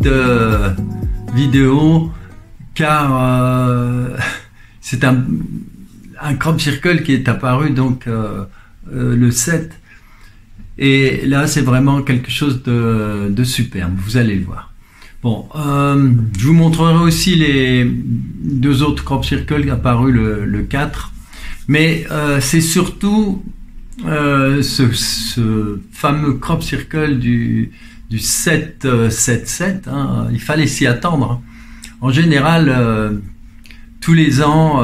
petite vidéo car c'est un crop circle qui est apparu donc le 7 et là c'est vraiment quelque chose de superbe, vous allez le voir. Bon, je vous montrerai aussi les deux autres crop circles apparus le 4, mais c'est surtout ce fameux crop circle du 7-7-7, hein, il fallait s'y attendre. En général, tous les ans,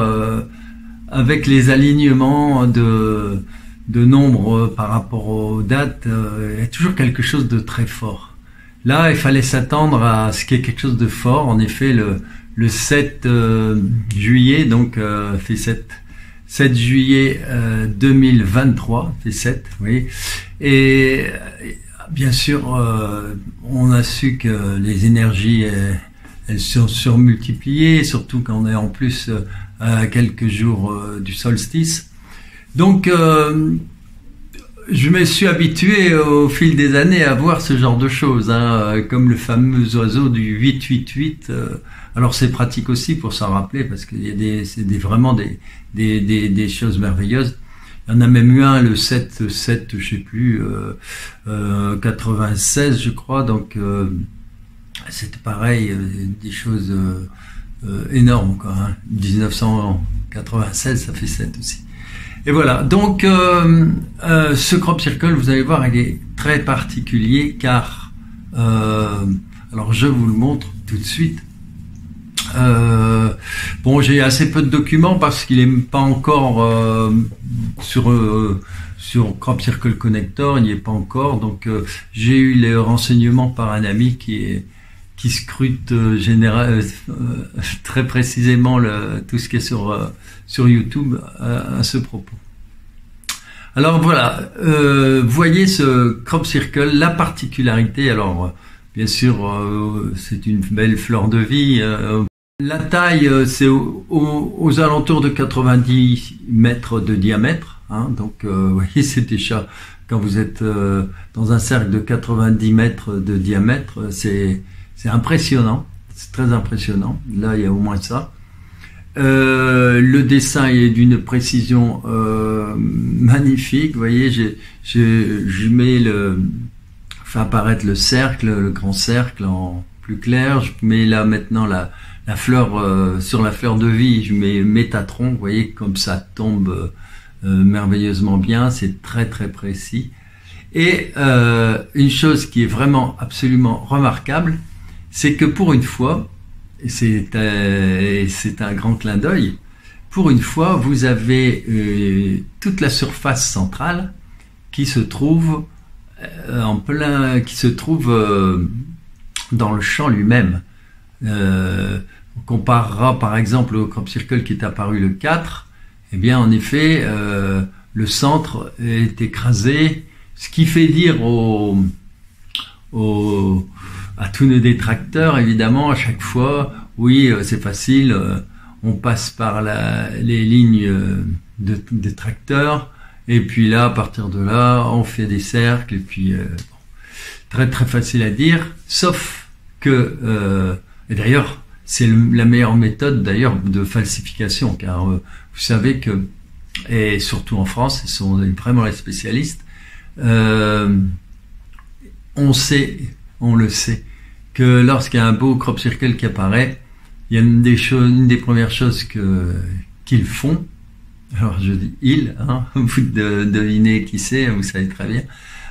avec les alignements de nombres par rapport aux dates, il y a toujours quelque chose de très fort. Là, il fallait s'attendre à ce qu'il y ait quelque chose de fort. En effet, le 7 juillet, donc fait 7 juillet 2023, fait 7, oui. Et bien sûr, on a su que les énergies, elles sont surmultipliées, surtout quand on est en plus à quelques jours du solstice. Donc, je me suis habitué au fil des années à voir ce genre de choses, hein, comme le fameux oiseau du 888. Alors c'est pratique aussi pour s'en rappeler parce qu'il y a vraiment des choses merveilleuses. Il y en a même eu un, le 7, je sais plus, 96 je crois, donc c'était pareil, des choses énormes quoi. Hein. 1996, ça fait 7 aussi. Et voilà, donc ce crop circle, vous allez voir, il est très particulier car, alors je vous le montre tout de suite. Bon, j'ai assez peu de documents parce qu'il n'est pas encore sur Crop Circle Connector, il n'y est pas encore. Donc j'ai eu les renseignements par un ami qui scrute très précisément tout ce qui est sur YouTube à ce propos. Alors voilà, voyez ce crop circle, la particularité, alors bien sûr c'est une belle fleur de vie, la taille c'est aux alentours de 90 mètres de diamètre, hein, donc vous voyez c'est déjà, quand vous êtes dans un cercle de 90 mètres de diamètre, c'est impressionnant, c'est très impressionnant, là il y a au moins ça. Le dessin est d'une précision magnifique, vous voyez, je mets fait apparaître le cercle, le grand cercle en plus clair, je mets là maintenant la fleur, sur la fleur de vie, je mets Métatron, vous voyez comme ça tombe merveilleusement bien, c'est très très précis. Et une chose qui est vraiment absolument remarquable, c'est que pour une fois, et c'est un grand clin d'œil, pour une fois, vous avez toute la surface centrale qui se trouve dans le champ lui-même. On comparera par exemple au crop circle qui est apparu le 4, eh bien en effet, le centre est écrasé, ce qui fait dire à tous nos détracteurs, évidemment, à chaque fois, oui, c'est facile, on passe par les lignes de détracteurs, et puis là, à partir de là, on fait des cercles, et puis, très très facile à dire, sauf que, et d'ailleurs, c'est la meilleure méthode d'ailleurs de falsification, car vous savez que, et surtout en France, ils sont vraiment les spécialistes, on le sait, que lorsqu'il y a un beau crop circle qui apparaît, il y a une des premières choses qu'ils font, alors je dis ils, hein, vous devinez qui c'est, vous savez très bien,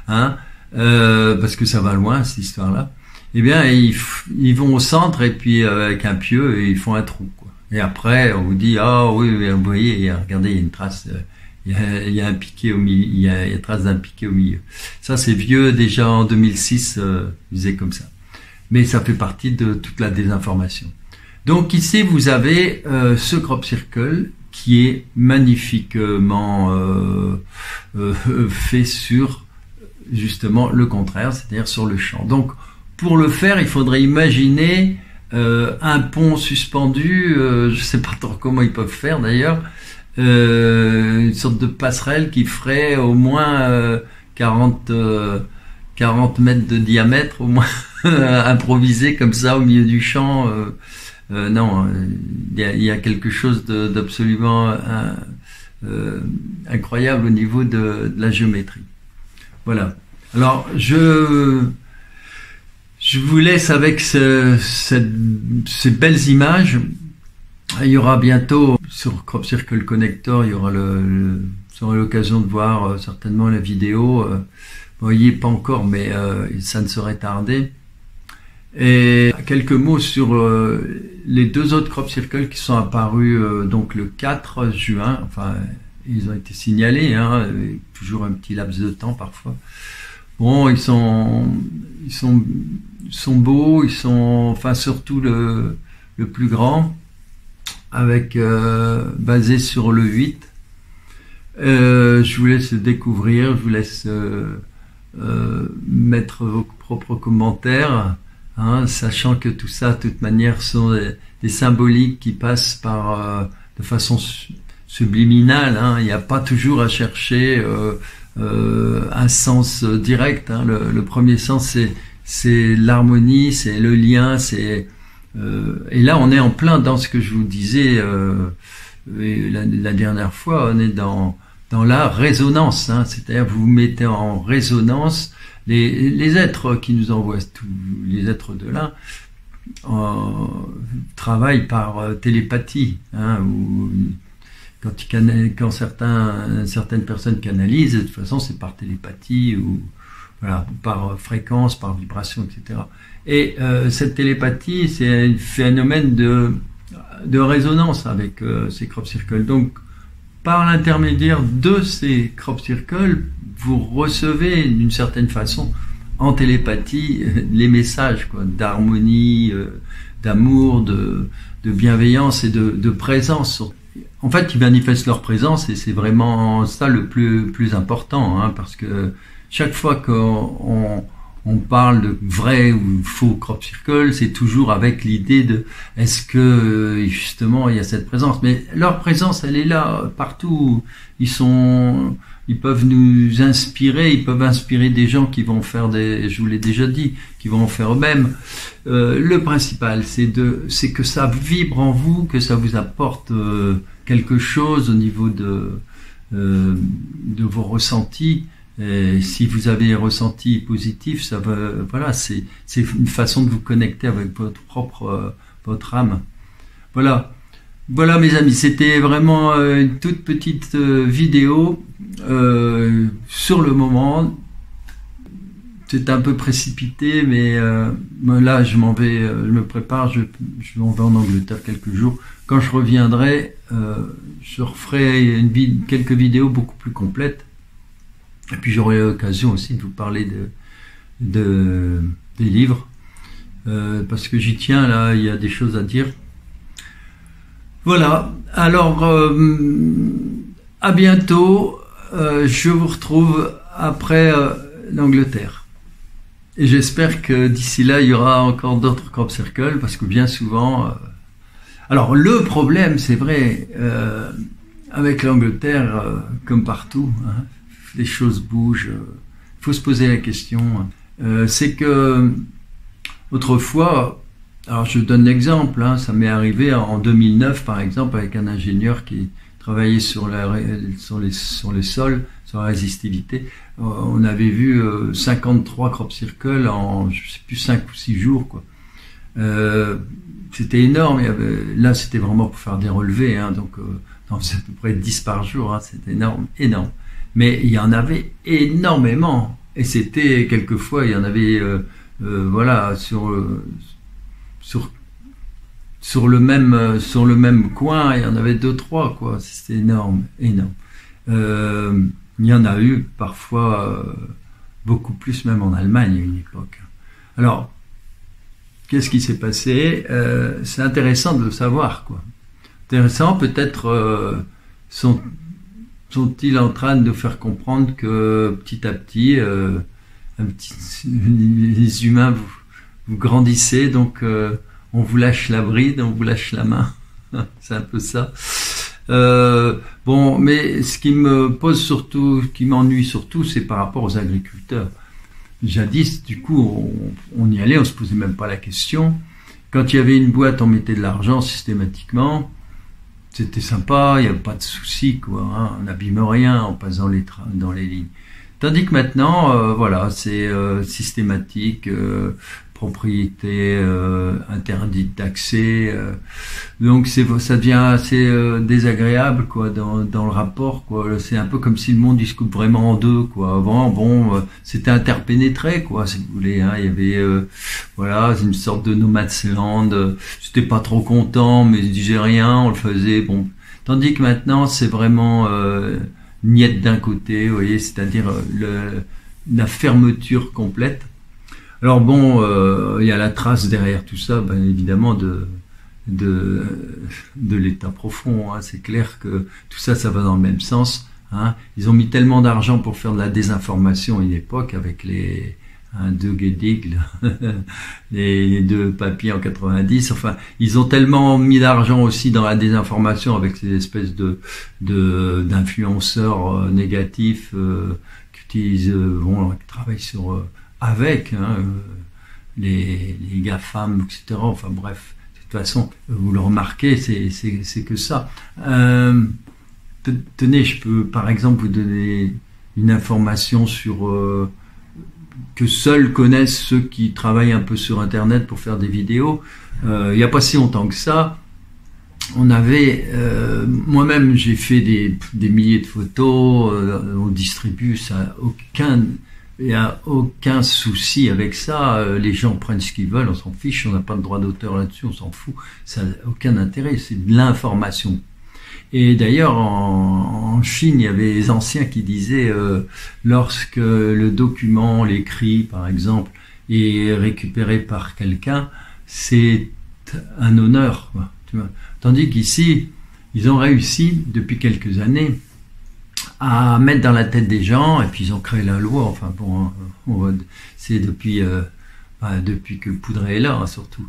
hein, parce que ça va loin cette histoire-là, eh bien ils vont au centre et puis avec un pieu ils font un trou, quoi. Et après on vous dit ah oui, vous voyez, regardez, il y a une trace, il y a un piqué au milieu, il y a une trace d'un piqué au milieu. Ça c'est vieux, déjà en 2006 ils faisaient comme ça. Mais ça fait partie de toute la désinformation. Donc ici vous avez ce crop circle qui est magnifiquement fait sur justement le contraire, c'est-à-dire sur le champ. Donc pour le faire, il faudrait imaginer un pont suspendu, je sais pas trop comment ils peuvent faire d'ailleurs, une sorte de passerelle qui ferait au moins 40 40 mètres de diamètre au moins, improvisé comme ça au milieu du champ. Non, il y a quelque chose d'absolument incroyable au niveau de la géométrie. Voilà. Alors, je vous laisse avec ces belles images. Il y aura bientôt sur Crop Circle Connector, il y aura vous aurez l'occasion de voir certainement la vidéo. Vous voyez pas encore, mais ça ne saurait tarder. Et quelques mots sur les deux autres Crop Circle qui sont apparus donc le 4 juin. Enfin, ils ont été signalés, hein, toujours un petit laps de temps parfois. Bon, ils sont beaux, ils sont, enfin surtout le plus grand, avec basé sur le 8. Je vous laisse découvrir, je vous laisse mettre vos propres commentaires, hein, sachant que tout ça, de toute manière, sont des symboliques qui passent par de façon subliminale. Hein. Il n'y a pas toujours à chercher un sens direct. Hein. Le premier sens, c'est l'harmonie, c'est le lien, c'est et là, on est en plein dans ce que je vous disais la dernière fois. On est dans la résonance, hein, c'est-à-dire vous mettez en résonance les êtres qui nous envoient, tous les êtres de là, travaillent par télépathie, hein, ou quand certaines personnes canalisent, de toute façon c'est par télépathie ou voilà, par fréquence, par vibration, etc. Et cette télépathie, c'est un phénomène de résonance avec ces crop circles. Donc, par l'intermédiaire de ces crop circles, vous recevez d'une certaine façon en télépathie les messages quoi, d'harmonie, d'amour, de bienveillance et de présence. En fait, ils manifestent leur présence et c'est vraiment ça le plus important, hein, parce que chaque fois qu'on parle de vrai ou faux crop circle, c'est toujours avec l'idée de est-ce que justement il y a cette présence. Mais leur présence, elle est là partout. Ils peuvent nous inspirer, ils peuvent inspirer des gens qui vont faire je vous l'ai déjà dit, qui vont en faire eux-mêmes. Le principal, c'est que ça vibre en vous, que ça vous apporte quelque chose au niveau de vos ressentis. Et si vous avez des ressentis positifs, ça va, voilà, c'est une façon de vous connecter avec votre âme. Voilà, mes amis, c'était vraiment une toute petite vidéo sur le moment. C'est un peu précipité, mais là, je me prépare, je m'en vais en Angleterre quelques jours. Quand je reviendrai, je referai quelques vidéos beaucoup plus complètes. Et puis j'aurai l'occasion aussi de vous parler des livres, parce que j'y tiens, là, il y a des choses à dire. Voilà, alors à bientôt, je vous retrouve après l'Angleterre. Et j'espère que d'ici là, il y aura encore d'autres crop circles, parce que bien souvent... Alors le problème, c'est vrai, avec l'Angleterre, comme partout, hein, les choses bougent, il faut se poser la question. C'est que autrefois, alors je donne l'exemple, hein, ça m'est arrivé en 2009 par exemple avec un ingénieur qui travaillait sur les sols, sur la résistivité. On avait vu 53 crop circles en je sais plus 5 ou 6 jours quoi. C'était énorme. Là c'était vraiment pour faire des relevés, hein, donc c'est à peu près 10 par jour, hein, c'était énorme. Mais il y en avait énormément, et c'était quelquefois il y en avait voilà sur le même coin, il y en avait 2-3 quoi, c'était énorme. Il y en a eu parfois beaucoup plus, même en Allemagne à une époque. Alors qu'est-ce qui s'est passé? C'est intéressant de le savoir quoi. Intéressant, peut-être sont-ils en train de nous faire comprendre que petit à petit, les humains, vous grandissez, donc on vous lâche la bride, on vous lâche la main. C'est un peu ça. Bon, mais ce qui me pose surtout, ce qui m'ennuie surtout, c'est par rapport aux agriculteurs. jadis, du coup, on y allait, on se posait même pas la question. Quand il y avait une boîte, on mettait de l'argent systématiquement. C'était sympa, il n'y avait pas de souci, quoi. Hein, on n'abîme rien en passant dans les lignes. Tandis que maintenant, voilà, c'est systématique, propriété interdite d'accès. Donc ça devient assez désagréable, quoi, dans le rapport, quoi. C'est un peu comme si le monde il se coupe vraiment en deux, quoi. Avant, bon, c'était interpénétré, quoi, si vous voulez. Hein. Il y avait, voilà, une sorte de no man's land. J'étais pas trop content, mais je disais rien, on le faisait. Bon, tandis que maintenant, c'est vraiment niette d'un côté, vous voyez, c'est-à-dire la fermeture complète. Alors bon, il y a la trace derrière tout ça, ben évidemment de l'état profond. Hein. C'est clair que tout ça, ça va dans le même sens. Hein. Ils ont mis tellement d'argent pour faire de la désinformation à une époque avec les deux Guédig, les deux papiers en 90. Enfin, ils ont tellement mis d'argent aussi dans la désinformation avec ces espèces d'influenceurs négatifs qui utilisent, qui travaillent sur avec les GAFAM, etc. Enfin bref, de toute façon, vous le remarquez, c'est que ça. Tenez, je peux par exemple vous donner une information sur que seuls connaissent ceux qui travaillent un peu sur Internet pour faire des vidéos. Il n'y a pas si longtemps que ça, on avait, moi-même j'ai fait des milliers de photos, on distribue ça, il n'y a aucun souci avec ça, les gens prennent ce qu'ils veulent, on s'en fiche, on n'a pas de droit d'auteur là-dessus, on s'en fout, ça n'a aucun intérêt, c'est de l'information. Et d'ailleurs, en Chine, il y avait les anciens qui disaient, lorsque le document, l'écrit par exemple, est récupéré par quelqu'un, c'est un honneur, quoi, tu vois. Tandis qu'ici, ils ont réussi, depuis quelques années, à mettre dans la tête des gens, et puis ils ont créé la loi, enfin bon, c'est depuis que Poudret est là, hein, surtout,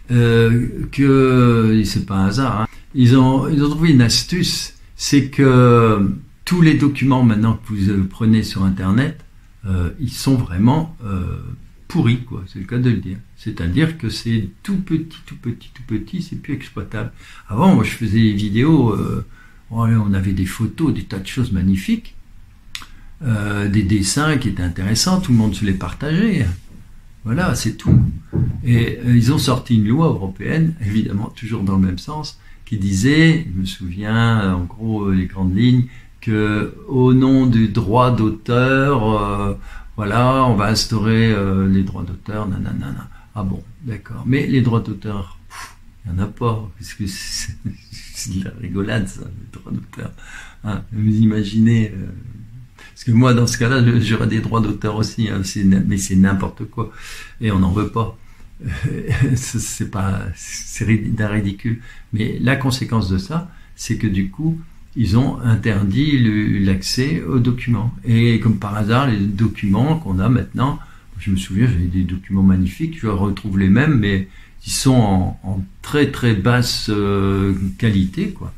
que c'est pas un hasard, hein. Ils ont trouvé une astuce, c'est que tous les documents maintenant que vous prenez sur Internet, ils sont vraiment pourris, quoi, c'est le cas de le dire. C'est-à-dire que c'est tout petit, c'est plus exploitable. Avant, moi je faisais des vidéos, on avait des photos, des tas de choses magnifiques, des dessins qui étaient intéressants, tout le monde se les partageait. Voilà, c'est tout. Et ils ont sorti une loi européenne, évidemment toujours dans le même sens, qui disait, je me souviens, en gros, les grandes lignes, que au nom du droit d'auteur, voilà, on va instaurer les droits d'auteur, nanana. Ah bon, d'accord. Mais les droits d'auteur, il n'y en a pas, parce que c'est de la rigolade, ça, les droits d'auteur. Hein, vous imaginez, parce que moi, dans ce cas-là, j'aurais des droits d'auteur aussi, hein, mais c'est n'importe quoi, et on n'en veut pas. C'est d'un ridicule. Mais la conséquence de ça, c'est que du coup, ils ont interdit l'accès aux documents. Et comme par hasard, les documents qu'on a maintenant, je me souviens, j'avais des documents magnifiques, je retrouve les mêmes, mais ils sont en très très basse qualité, quoi.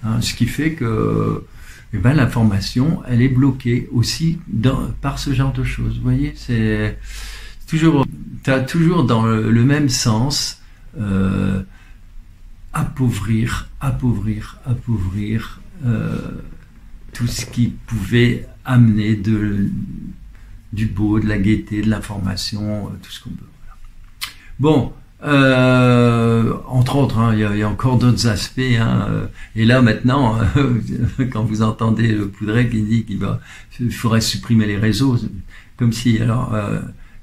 Hein, ce qui fait que l'information, elle est bloquée aussi par ce genre de choses. Vous voyez, c'est toujours, t'as toujours dans le même sens, appauvrir tout ce qui pouvait amener du beau, de la gaieté, de l'information, tout ce qu'on peut. Voilà. Bon, entre autres, hein, il y a encore d'autres aspects. Hein, et là maintenant, quand vous entendez le Poudret qui dit qu'il faudrait supprimer les réseaux, comme si alors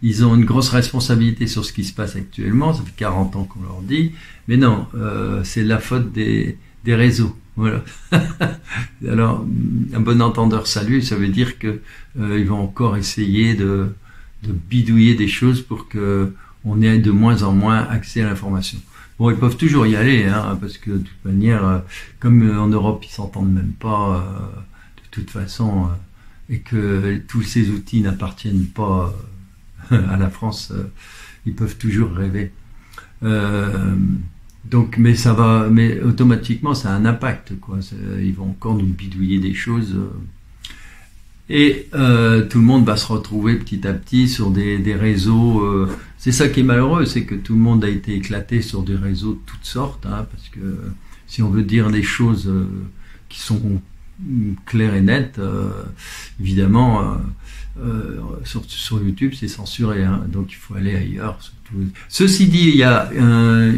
ils ont une grosse responsabilité sur ce qui se passe actuellement. Ça fait 40 ans qu'on leur dit, mais non, c'est la faute des réseaux. Voilà. Alors, un bon entendeur salut, ça veut dire que ils vont encore essayer de bidouiller des choses pour que on ait de moins en moins accès à l'information. Bon, ils peuvent toujours y aller, hein, parce que de toute manière, comme en Europe, ils s'entendent même pas de toute façon, et que tous ces outils n'appartiennent pas à la France, ils peuvent toujours rêver. Donc, mais automatiquement, ça a un impact, quoi. Ils vont encore nous bidouiller des choses. Et tout le monde va se retrouver petit à petit sur des réseaux. C'est ça qui est malheureux, c'est que tout le monde a été éclaté sur des réseaux de toutes sortes, hein, parce que si on veut dire des choses qui sont claires et nettes, évidemment, sur YouTube, c'est censuré, hein, donc il faut aller ailleurs. Surtout. Ceci dit, il y a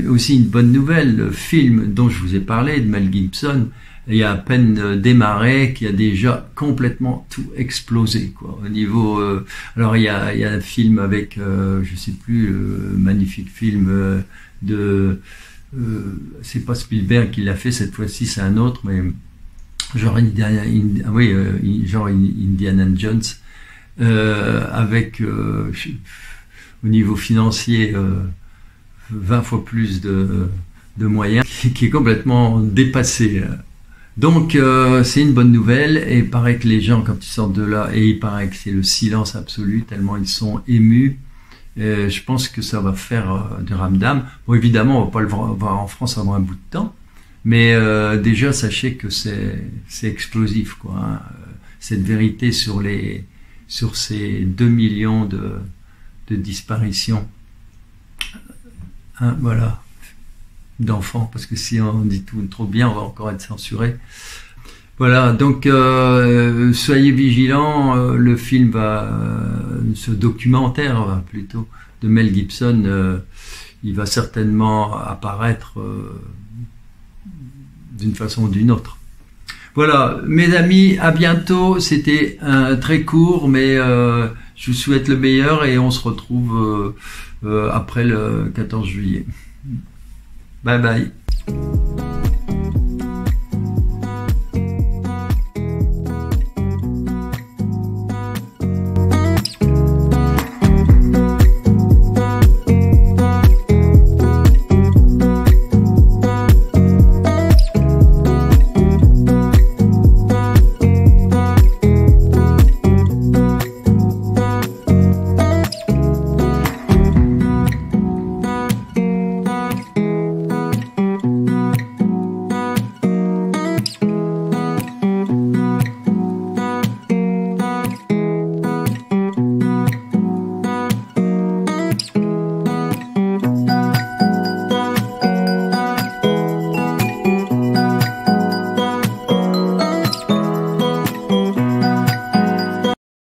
aussi une bonne nouvelle, le film dont je vous ai parlé, de Mel Gibson. Il y a à peine démarré qu'il y a déjà complètement tout explosé, quoi. Au niveau, alors il y a un film avec, je sais plus, magnifique film c'est pas Spielberg qui l'a fait cette fois-ci, c'est un autre, mais genre genre Indiana Jones, avec au niveau financier 20 fois plus de moyens, qui est complètement dépassé. Donc c'est une bonne nouvelle, et il paraît que les gens quand ils sortent de là, et il paraît que c'est le silence absolu tellement ils sont émus. Je pense que ça va faire du ramdam. Bon, évidemment, on va pas le voir en France avant un bout de temps, mais déjà sachez que c'est explosif, quoi. Hein. Cette vérité sur ces 2 millions de disparitions, hein, voilà, d'enfants, parce que si on dit tout trop bien, on va encore être censuré. Voilà, donc soyez vigilants. Le film ce documentaire plutôt de Mel Gibson, il va certainement apparaître d'une façon ou d'une autre. Voilà, mes amis, à bientôt. C'était très court, mais je vous souhaite le meilleur, et on se retrouve après le 14 juillet. Bye bye.